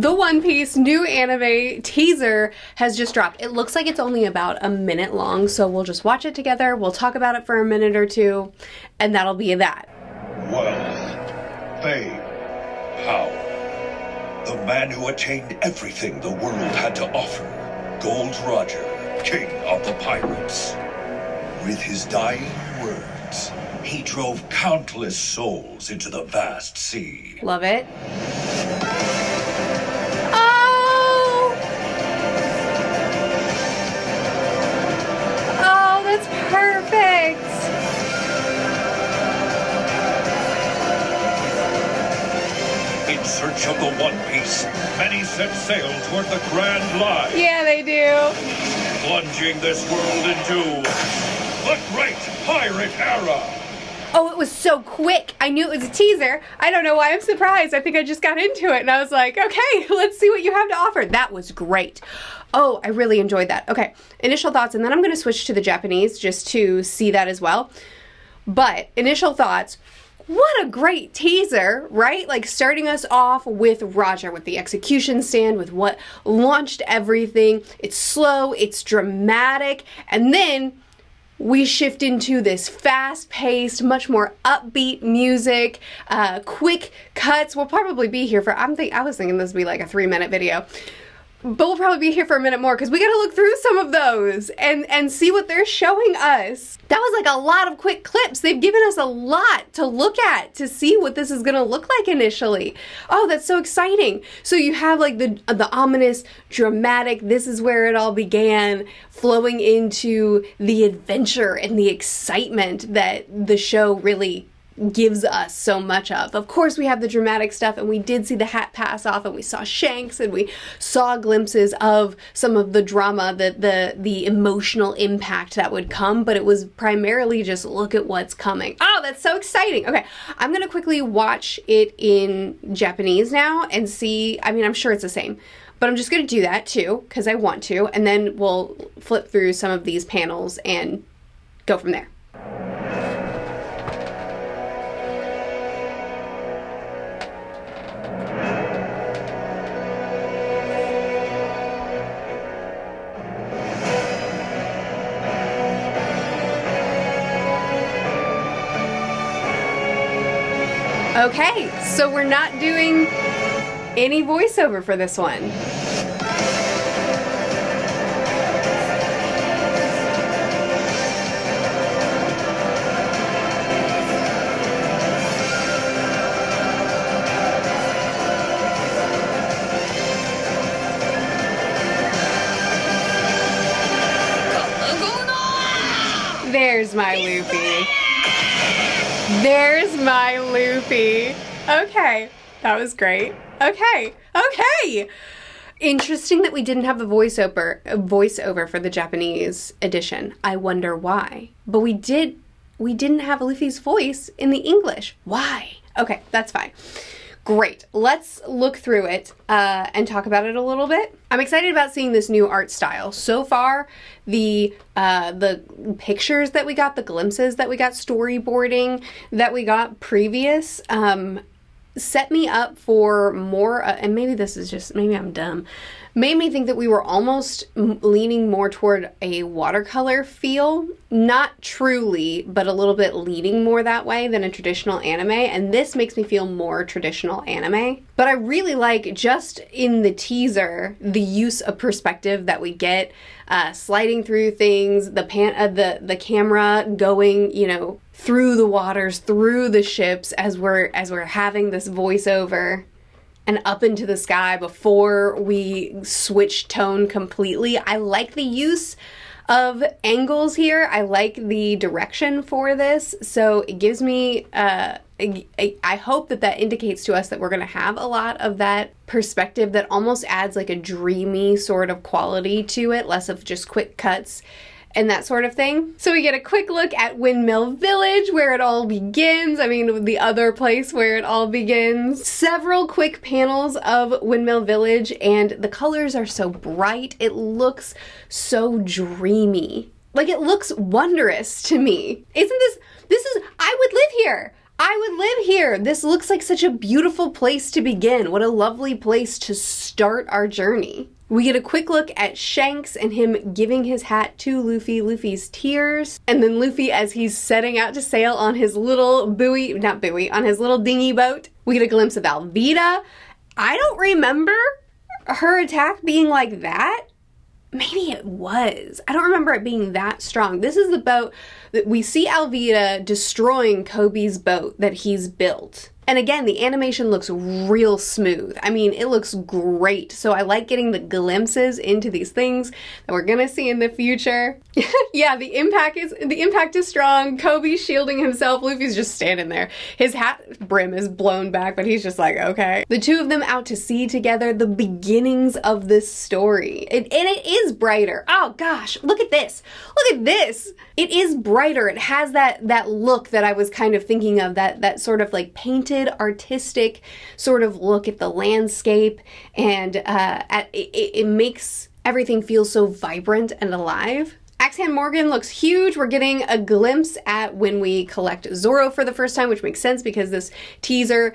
The One Piece new anime teaser has just dropped. It looks like it's only about a minute long, so we'll just watch it together. We'll talk about it for a minute or two, and that'll be that. Wealth, fame, power. The man who attained everything the world had to offer. Gold Roger, king of the pirates. With his dying words, he drove countless souls into the vast sea. Love it. That's perfect. In search of the One Piece, many set sail toward the Grand Line. Yeah, they do. Plunging this world into the Great Pirate Era. Oh, it was so quick. I knew it was a teaser. I don't know why I'm surprised. I think I just got into it and I was like, okay, let's see what you have to offer. That was great. Oh, I really enjoyed that. Okay, initial thoughts, and then I'm going to switch to the Japanese just to see that as well. But initial thoughts, what a great teaser, right? Like starting us off with Roger, with the execution stand, with what launched everything. It's slow, it's dramatic, and then we shift into this fast-paced, much more upbeat music, quick cuts. We'll probably be here for, I was thinking this would be like a 3-minute video. But we'll probably be here for a minute more because we gotta look through some of those and see what they're showing us. That was like a lot of quick clips. They've given us a lot to look at to see what this is gonna look like initially. Oh, that's so exciting. So you have like the ominous, dramatic, this is where it all began, flowing into the adventure and the excitement that the show really gives us so much of. Of course, we have the dramatic stuff, and we did see the hat pass off, and we saw Shanks, and we saw glimpses of some of the drama, the emotional impact that would come, but it was primarily just look at what's coming. Oh, that's so exciting. Okay, I'm gonna quickly watch it in Japanese now and see, I mean, I'm sure it's the same, but I'm just gonna do that too, because I want to, and then we'll flip through some of these panels and go from there. Okay, so we're not doing any voiceover for this one. There's my Luffy. There's my Luffy. Okay, that was great. Okay. Interesting that we didn't have the voiceover for the Japanese edition. I wonder why. But we didn't have Luffy's voice in the English. Why? Okay, that's fine. Great. Let's look through it and talk about it a little bit. I'm excited about seeing this new art style. So far, the pictures that we got, the glimpses that we got, storyboarding that we got previous, set me up for more, and maybe this is just, maybe I'm dumb, made me think that we were almost leaning more toward a watercolor feel. Not truly, but a little bit leaning more that way than a traditional anime, and this makes me feel more traditional anime. But I really like, just in the teaser, the use of perspective that we get, sliding through things, the camera going, you know, through the waters, through the ships as we're having this voiceover and up into the sky before we switch tone completely. I like the use of angles here. I like the direction for this. So it gives me, I hope that indicates to us that we're going to have a lot of that perspective that almost adds like a dreamy sort of quality to it, less of just quick cuts and that sort of thing. So we get a quick look at Windmill Village, where it all begins. I mean, the other place where it all begins. Several quick panels of Windmill Village, and the colors are so bright. It looks so dreamy. Like, it looks wondrous to me. This is, I would live here. I would live here. This looks like such a beautiful place to begin. What a lovely place to start our journey. We get a quick look at Shanks and him giving his hat to Luffy, Luffy's tears, and then Luffy as he's setting out to sail on his little on his little dinghy boat. We get a glimpse of Alvida. I don't remember her attack being like that. Maybe it was. I don't remember it being that strong. This is the boat that we see Alvida destroying Kobe's boat that he's built. And again, the animation looks real smooth. I mean, it looks great. So I like getting the glimpses into these things that we're gonna see in the future. Yeah, the impact is strong. Kobe's shielding himself. Luffy's just standing there. His hat brim is blown back, but he's just like, okay. The two of them out to sea together, the beginnings of this story. And it is brighter. Oh gosh, look at this. Look at this. It is brighter. It has that look that I was kind of thinking of, that sort of like painted, artistic sort of look at the landscape, and it makes everything feel so vibrant and alive. Axe-Hand Morgan looks huge. We're getting a glimpse at when we collect Zoro for the first time, which makes sense because this teaser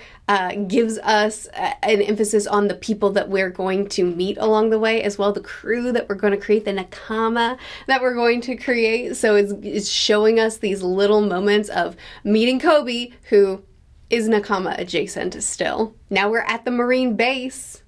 gives us an emphasis on the people that we're going to meet along the way, as well the crew that we're going to create, the Nakama that we're going to create. So it's showing us these little moments of meeting Kobe, who is Nakama adjacent still. Now we're at the Marine base.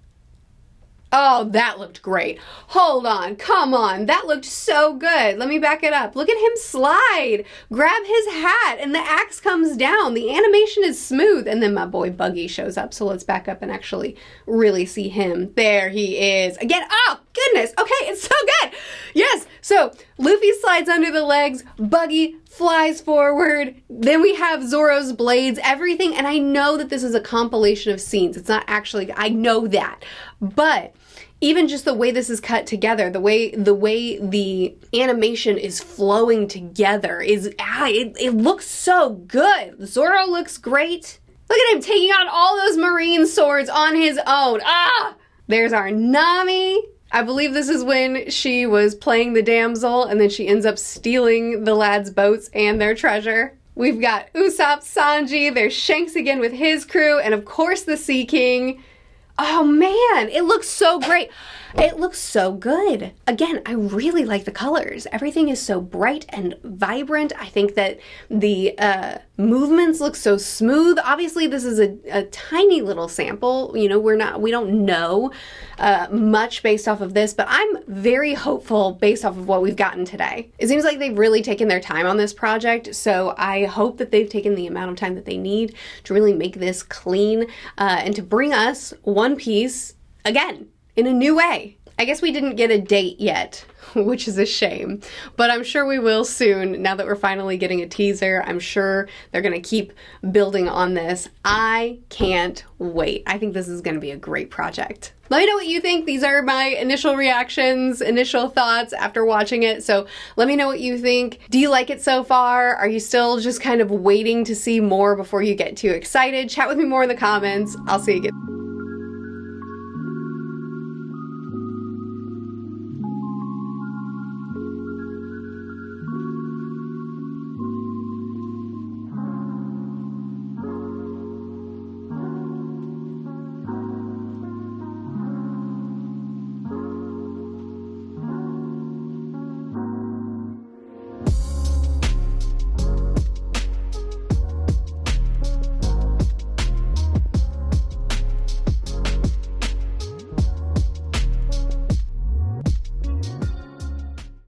Oh, that looked great. Hold on, come on, that looked so good. Let me back it up. Look at him slide, grab his hat, and the axe comes down. The animation is smooth, and then my boy Buggy shows up, so let's back up and actually really see him. There he is. Again, oh, goodness, okay, it's so good. Yes, so Luffy slides under the legs, Buggy flies forward, then we have Zoro's blades, everything, and I know that this is a compilation of scenes. It's not actually, I know that, but even just the way this is cut together, the way the animation is flowing together is, it looks so good. Zoro looks great. Look at him taking on all those marine swords on his own. There's our Nami. I believe this is when she was playing the damsel and then she ends up stealing the lads' boats and their treasure. We've got Usopp, Sanji, there's Shanks again with his crew, and of course the Sea King. Oh man, it looks so great. It looks so good. Again, I really like the colors. Everything is so bright and vibrant. I think that the movements look so smooth. Obviously, this is a tiny little sample. You know, we don't know much based off of this, but I'm very hopeful based off of what we've gotten today. It seems like they've really taken their time on this project, so I hope that they've taken the amount of time that they need to really make this clean and to bring us One Piece again in a new way. I guess we didn't get a date yet, which is a shame, but I'm sure we will soon. Now that we're finally getting a teaser, I'm sure they're gonna keep building on this. I can't wait. I think this is gonna be a great project. Let me know what you think. These are my initial reactions, initial thoughts after watching it. So let me know what you think. Do you like it so far? Are you still just kind of waiting to see more before you get too excited? Chat with me more in the comments. I'll see you again.